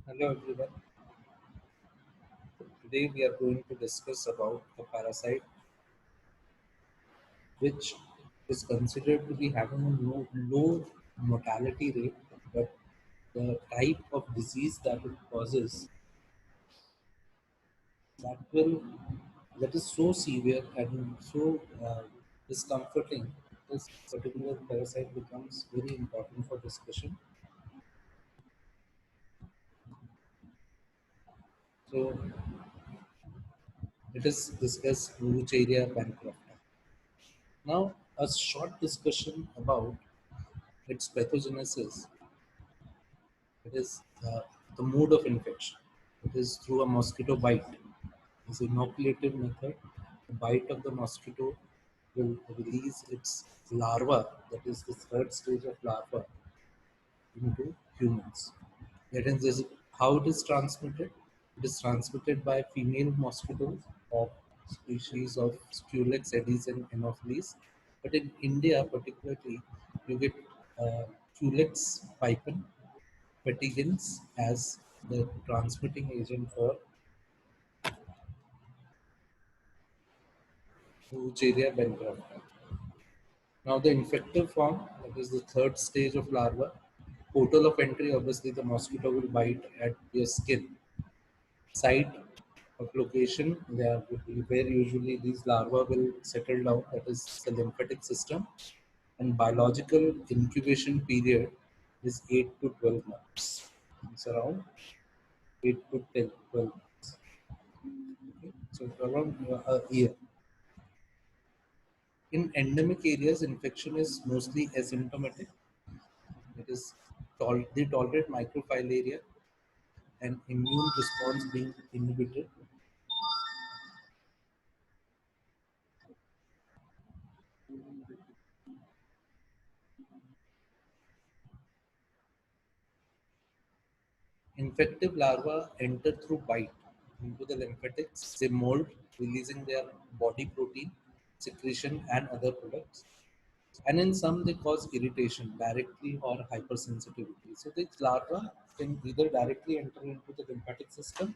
Hello everyone. Today we are going to discuss about a parasite which is considered to be having a low mortality rate, but the type of disease that it causes that will that is so severe and so discomforting. This particular parasite becomes very important for discussion. So let us discuss Wucheria bancrofta. Now, a short discussion about its pathogenesis. It is the mode of infection. It is through a mosquito bite. It's an inoculative method. The bite of the mosquito will release its larva, that is the third stage of larva, into humans. That is how it is transmitted. It is transmitted by female mosquitoes of species of Culex, Aedes, and Anopheles. But in India, particularly, you get Culex pipen petigins as the transmitting agent for Wucheria bancrofta. Now, the infective form, that is the third stage of larva, portal of entry, obviously, the mosquito will bite at your skin. Site of location, there where usually these larvae will settle down, that is the lymphatic system. And biological incubation period is 8 to 12 months. It's around 8 to 10, 12 months. Okay? So, around a year. In endemic areas, infection is mostly asymptomatic. It is they tolerate microfilaria and immune response being inhibited. Infective larvae enter through bite into the lymphatics. They mold, releasing their body protein, secretion, and other products. And in some, they cause irritation directly or hypersensitivity. So these larvae can either directly enter into the lymphatic system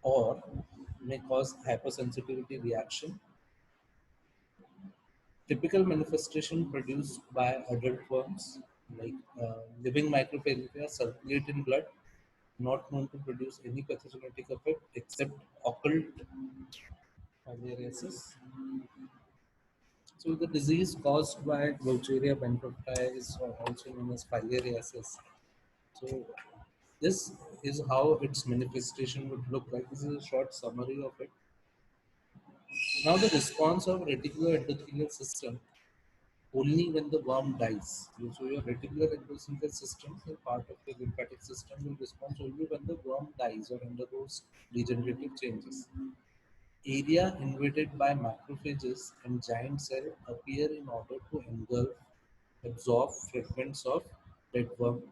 or may cause hypersensitivity reaction. Typical manifestation produced by adult worms, like living microfaria, circulate in blood, not known to produce any pathogenic effect except occult filariasis. So the disease caused by Wucheria bancrofti is also known as filariasis. So this is how its manifestation would look like. This is a short summary of it. Now the response of reticular endothelial system only when the worm dies. So your reticular endothelial system, a part of your lymphatic system, will respond only when the worm dies or undergoes degenerative changes. Area invaded by macrophages and giant cell appear in order to engulf, absorb fragments of dead worm.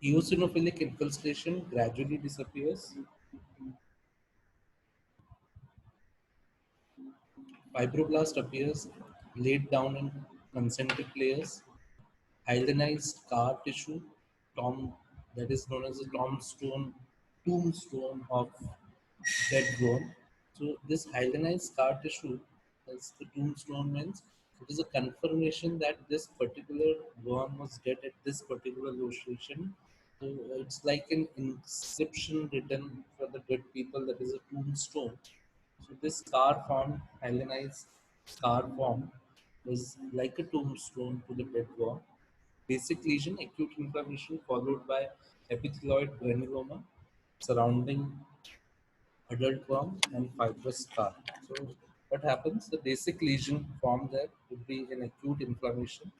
Eosinophilic infiltration gradually disappears. Fibroblast appears laid down in concentric layers. Hyalinized scar tissue, tom, that is known as the tombstone of dead worm. So this hyalinized scar tissue, as the tombstone means, it is a confirmation that this particular worm was dead at this particular location. So it's like an inscription written for the dead people, that is a tombstone. So this scar form, hyalinized scar form, is like a tombstone to the dead worm. Basic lesion, acute inflammation followed by epithelioid granuloma surrounding adult worm and fibrous scar. So what happens? The basic lesion formed there would be an acute inflammation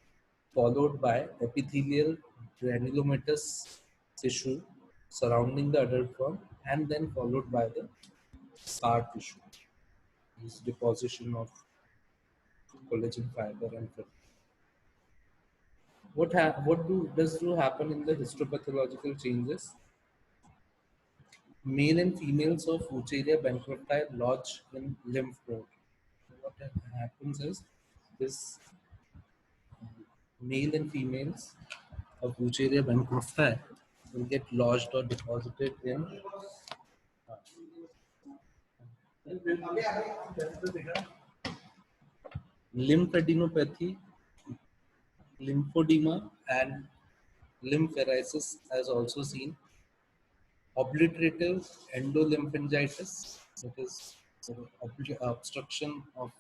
followed by epithelial granulomatous tissue surrounding the adult worm and then followed by the scar tissue. This deposition of collagen fiber and fat. What do happen in the histopathological changes? Male and females of Wucheria bancrofti lodge in lymph node. What happens is this Male and females of Wucheria bancrofti will get lodged or deposited in lymphadenopathy, lymphedema, and lymphoresis as also seen. Obliterative endolymphangitis, that is obstruction of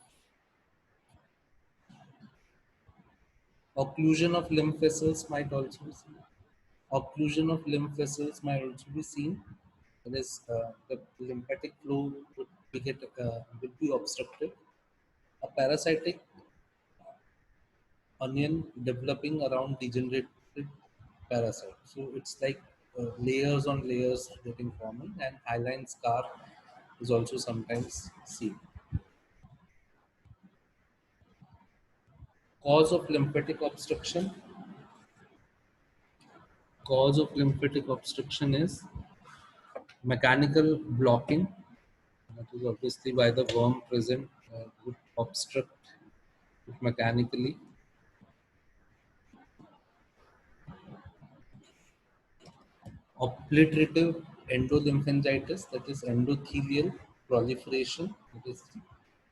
occlusion of lymph vessels might also be seen. Occlusion of lymph vessels might also be seen. That is, the lymphatic flow would be obstructed. A parasitic onion developing around degenerated parasite. So it's like layers on layers getting forming, and hyaline scar is also sometimes seen. Cause of lymphatic obstruction. Cause of lymphatic obstruction is mechanical blocking. That is obviously why the worm present would obstruct it mechanically. Obliterative endolymphangitis, that is endothelial proliferation, that is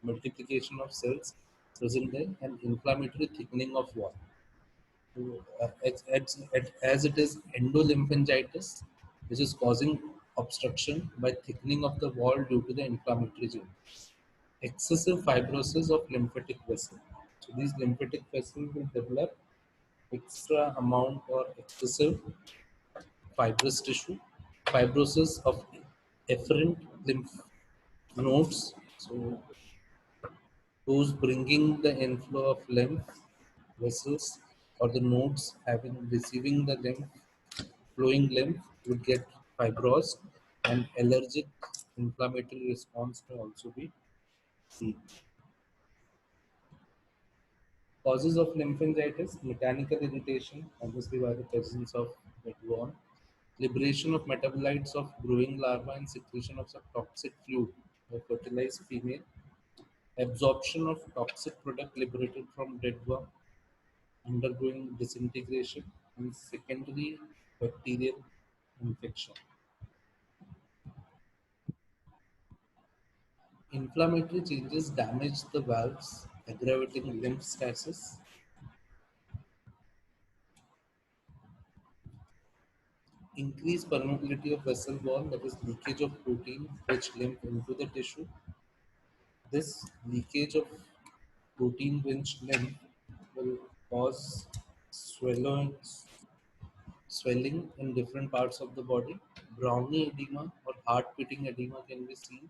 multiplication of cells present there, and inflammatory thickening of wall. So, as it is endolymphangitis, which is causing obstruction by thickening of the wall due to the inflammatory gene. Excessive fibrosis of lymphatic vessel. So these lymphatic vessels will develop extra amount or excessive fibrous tissue, fibrosis of efferent lymph nodes, so those bringing the inflow of lymph vessels or the nodes having receiving the lymph, flowing lymph would get fibrosed, and allergic inflammatory response may also be seen. Causes of lymphangitis, mechanical irritation, obviously by the presence of Medgone, liberation of metabolites of growing larva and secretion of some toxic fluid by fertilized female, absorption of toxic product liberated from dead worm, undergoing disintegration, and secondary bacterial infection. Inflammatory changes damage the valves, aggravating lymph stasis. Increase permeability of vessel wall, that is leakage of protein rich lymph into the tissue. This leakage of protein rich lymph will cause swelling, swelling in different parts of the body. Brownie edema or heart beating edema can be seen.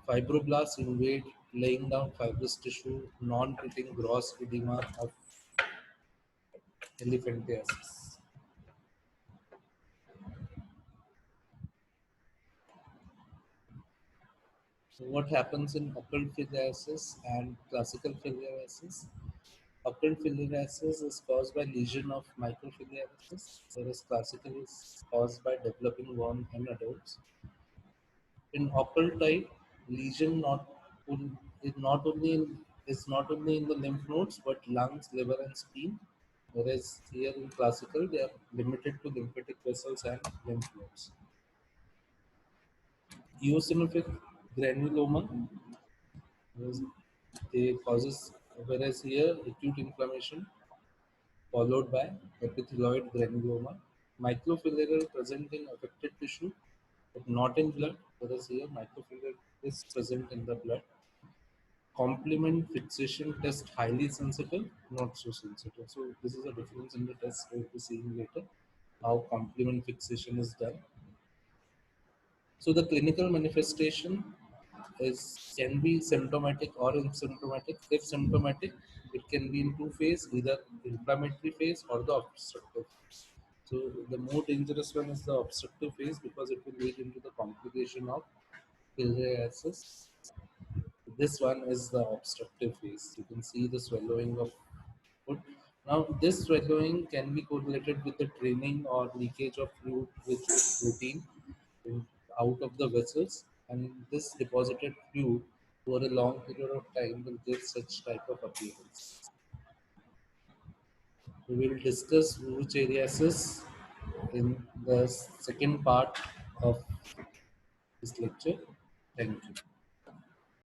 Fibroblasts invade, laying down fibrous tissue, non-pitting gross edema of elephantiasis. So what happens in occult filariasis and classical filariasis? Occult filariasis is caused by lesion of microfilariasis, whereas classical is caused by developing worm in adults. In occult type, lesion is not only in the lymph nodes but lungs, liver, and spleen. Whereas here in classical, they are limited to lymphatic vessels and lymph nodes. Eosinophilic granuloma is they causes, whereas here acute inflammation followed by epithelioid granuloma. Microfilarial present in affected tissue but not in blood, whereas here microfilarial is present in the blood. Complement fixation test highly sensitive, not so sensitive. So this is a difference in the test we'll be seeing later, how complement fixation is done. So the clinical manifestation is can be symptomatic or asymptomatic. If symptomatic, it can be in two phase, either inflammatory phase or the obstructive. So the more dangerous one is the obstructive phase because it will lead into the complication of filariasis. This one is the obstructive phase. You can see the swallowing of food. Now, this swallowing can be correlated with the draining or leakage of fluid with protein out of the vessels, and this deposited fluid over a long period of time will give such type of appearance. We will discuss Vurucheriasis in the second part of this lecture. Thank you.